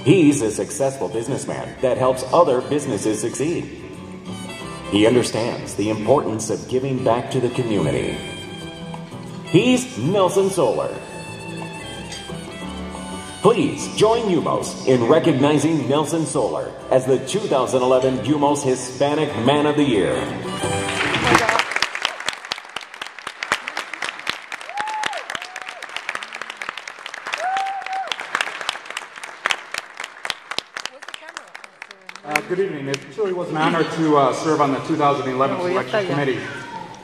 He's a successful businessman that helps other businesses succeed. He understands the importance of giving back to the community. He's Nelson Solar. Please join UMOS in recognizing Nelson Solar as the 2011 UMOS Hispanic Man of the Year. Good evening. It truly was an honor to serve on the 2011 Selection Committee,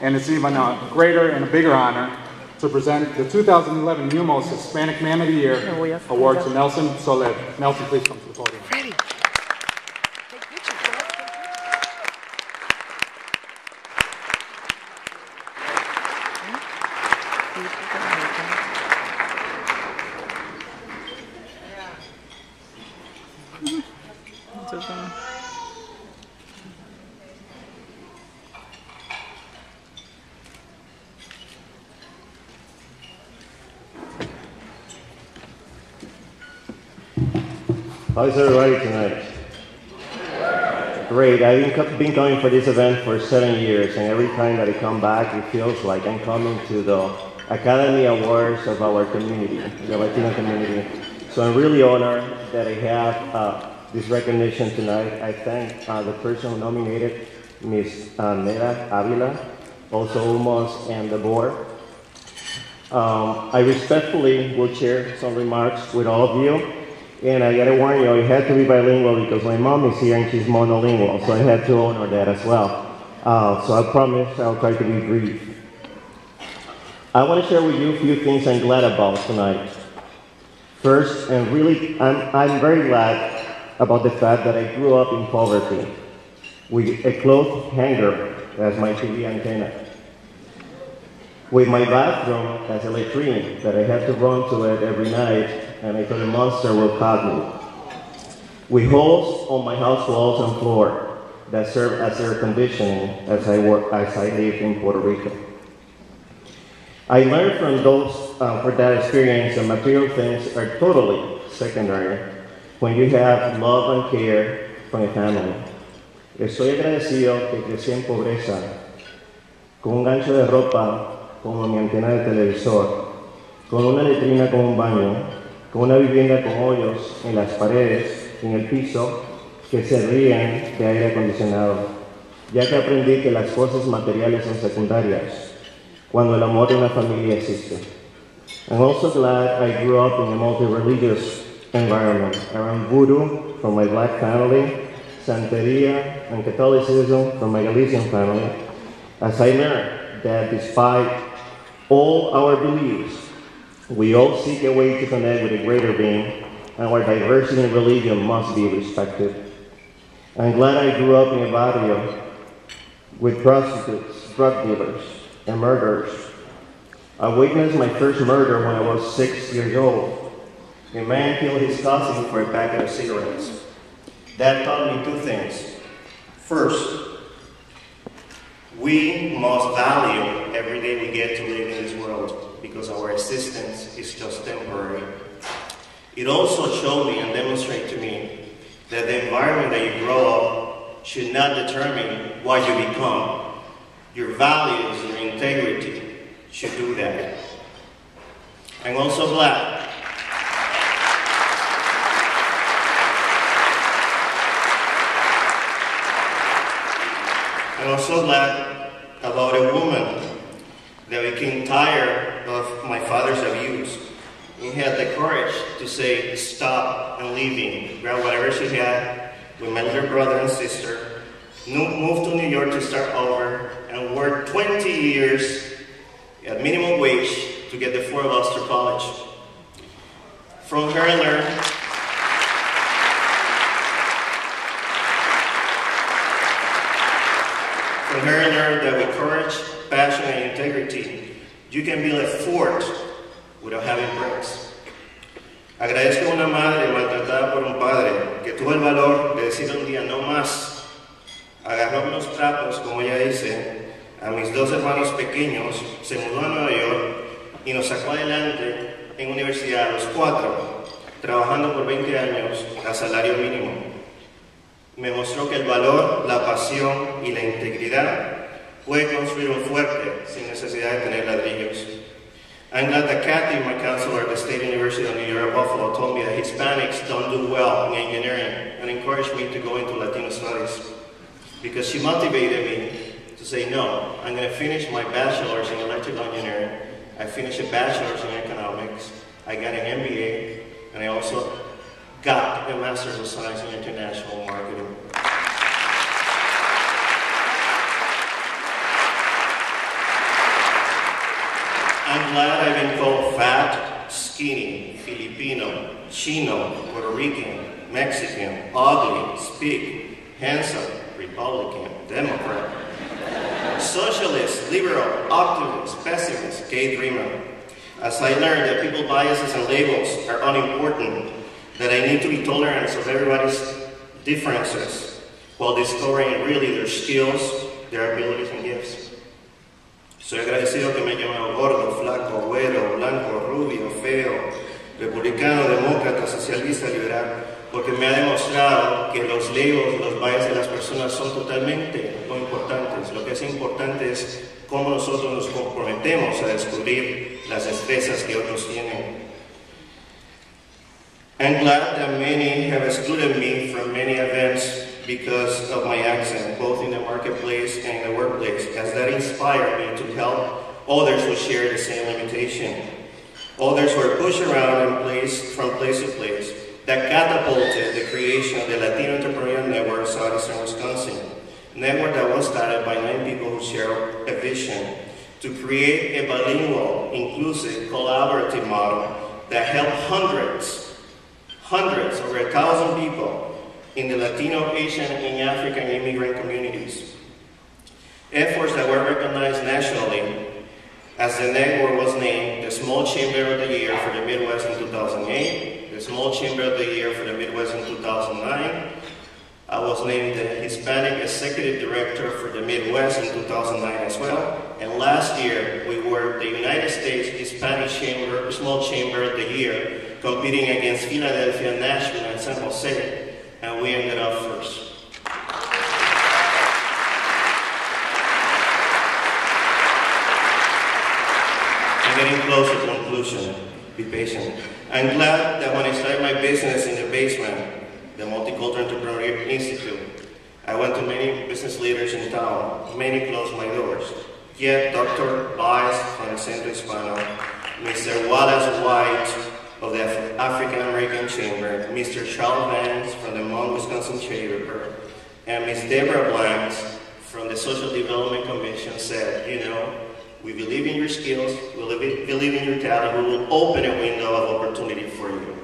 and it's even a greater and a bigger honor to present the 2011 UMOS Hispanic Man of the Year Award to Nelson Soler. Nelson, please come to the podium. How's everybody tonight? Great. I've been coming for this event for 7 years, and every time that I come back, it feels like I'm coming to the Academy Awards of our community, the Latino community. So I'm really honored that I have this recognition tonight. I thank the person who nominated, Ms. Nera Avila, also UMOS and the board. I respectfully will share some remarks with all of you. And I gotta warn you, I had to be bilingual because my mom is here and she's monolingual, so I had to honor that as well. So I promise I'll try to be brief. I want to share with you a few things I'm glad about tonight. First, and really, I'm very glad about the fact that I grew up in poverty with a cloth hanger as my TV antenna, with my bathroom as a latrine that I had to run to it every night, and I thought a monster will cut me. With holes on my house walls and floor that serve as air conditioning as I lived in Puerto Rico. I learned from that experience that material things are totally secondary when you have love and care from a family. Estoy agradecido que crecí en pobreza, con un gancho de ropa como mi antena de televisor, con una letrina como un baño, con una vivienda con hoyos en las paredes, en el piso, que se ríen de aire acondicionado, ya que aprendí que las cosas materiales son secundarias, cuando el amor de una familia existe. I'm also glad I grew up in a multi-religious environment, around voodoo from my black family, Santeria and Catholicism from my Galician family, as I learned that despite all our beliefs, we all seek a way to connect with a greater being, and our diversity in religion must be respected. I'm glad I grew up in a barrio with prostitutes, drug dealers, and murderers. I witnessed my first murder when I was 6 years old. A man killed his cousin for a packet of cigarettes. That taught me two things. First, we must value every day we get to live in this world, because our existence is just temporary. It also showed me and demonstrated to me that the environment that you grow up should not determine what you become. Your values, your integrity should do that. I'm also glad about a woman that became tired of my father's abuse. He had the courage to say, stop and leaving, grab whatever she had with my little brother and sister, moved to New York to start over, and worked 20 years at minimum wage to get the four of us to college. From her I learned that with courage, passion, and integrity, you can build a fort without having bricks. Agradezco a una madre maltratada por un padre que tuvo el valor de decir un día no más. Agarró unos trapos, como ella dice, a mis dos hermanos pequeños, se mudó a Nueva York y nos sacó adelante en universidad a los cuatro. trabajando por 20 años a salario mínimo. Me mostró que el valor, la pasión y la integridad puede construir un fuerte sin necesidad de tener ladrillos. I'm glad that Kathy, my counselor at the State University of New York, Buffalo, told me that Hispanics don't do well in engineering and encouraged me to go into Latino studies. Because she motivated me to say, no, I'm going to finish my bachelor's in electrical engineering. I finished a bachelor's in economics. I got an MBA, and I also got a master's of science in international marketing. I'm glad I've been called fat, skinny, Filipino, Chino, Puerto Rican, Mexican, ugly, speak, handsome, Republican, Democrat, socialist, liberal, optimist, pessimist, gay dreamer. As I learned that people's biases and labels are unimportant, that I need to be tolerant of everybody's differences while discovering really their skills, their abilities and gifts. Soy agradecido que me llamen gordo, flaco, güero, blanco, rubio, feo, republicano, demócrata, socialista, liberal, porque me ha demostrado que los labels, los biases de las personas son totalmente no importantes. Lo que es importante es cómo nosotros nos comprometemos a descubrir las destrezas que otros tienen. I'm glad that many have excluded me from many events because of my accent, both in the marketplace and in the workplace, as that inspired me to help others who share the same limitation. Others who are pushed around from place to place, that catapulted the creation of the Latino Entrepreneurship Network Southeastern Wisconsin, a network that was started by 9 people who share a vision to create a bilingual, inclusive, collaborative model that helped hundreds, over 1,000 people in the Latino, Asian, and African immigrant communities. Efforts that were recognized nationally, as the network was named the Small Chamber of the Year for the Midwest in 2008, the Small Chamber of the Year for the Midwest in 2009. I was named the Hispanic Executive Director for the Midwest in 2009 as well. And last year, we were the United States Hispanic Small Chamber of the Year, competing against Philadelphia, Nashville, and San Jose, and we ended up first. I'm getting close to conclusion. Be patient. I'm glad that when I started my business in the basement, the Multicultural Entrepreneurship Institute, I went to many business leaders in town. Many closed my doors. Yet Dr. Baez from the Centro Hispano, Mr. Wallace White of the African American Chamber, Mr. Charles Vance from the Hmong Wisconsin Chamber, and Ms. Deborah Blanks from the Social Development Commission said, you know, we believe in your skills, we believe in your talent, we will open a window of opportunity for you.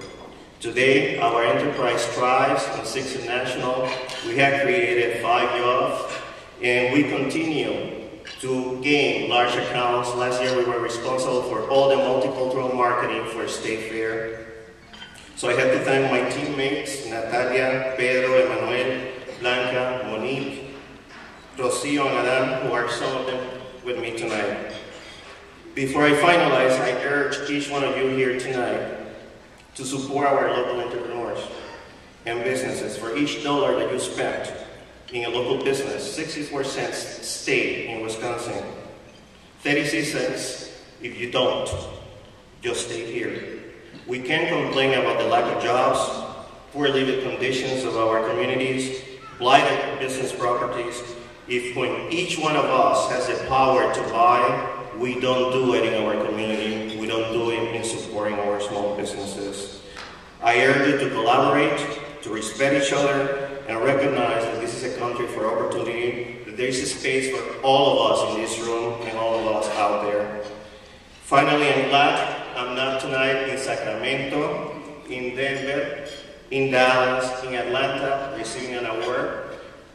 Today, our enterprise thrives on 6 national. We have created 5 jobs, and we continue to gain large accounts. Last year, we were responsible for all the multicultural marketing for State Fair. So I have to thank my teammates, Natalia, Pedro, Emmanuel, Blanca, Monique, Rocio, and Adam, who are some of them with me tonight. Before I finalize, I urge each one of you here tonight to support our local entrepreneurs and businesses. For each dollar that you spent in a local business, 64 cents stay in Wisconsin. 36 cents if you don't, just stay here. We can't complain about the lack of jobs, poor living conditions of our communities, blighted business properties, if when each one of us has the power to buy, we don't do it in our community, we don't do it in supporting our small businesses. I urge you to collaborate, to respect each other, and recognize that this is a country for opportunity, that there is a space for all of us in this room and all of us out there. Finally, I'm glad I'm not tonight in Sacramento, in Denver, in Dallas, in Atlanta, receiving an award,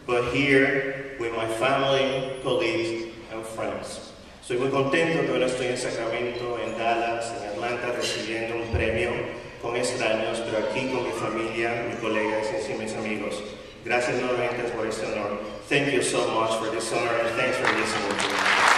but here with my family, colleagues, and friends. Soy muy contento que ahora estoy en Sacramento, en Dallas, en Atlanta, recibiendo un premio con extraños, pero aquí con mi familia, mis colegas y mis amigos. Gracias nuevamente por este honor. Thank you so much for this honor, and thanks for listening to me.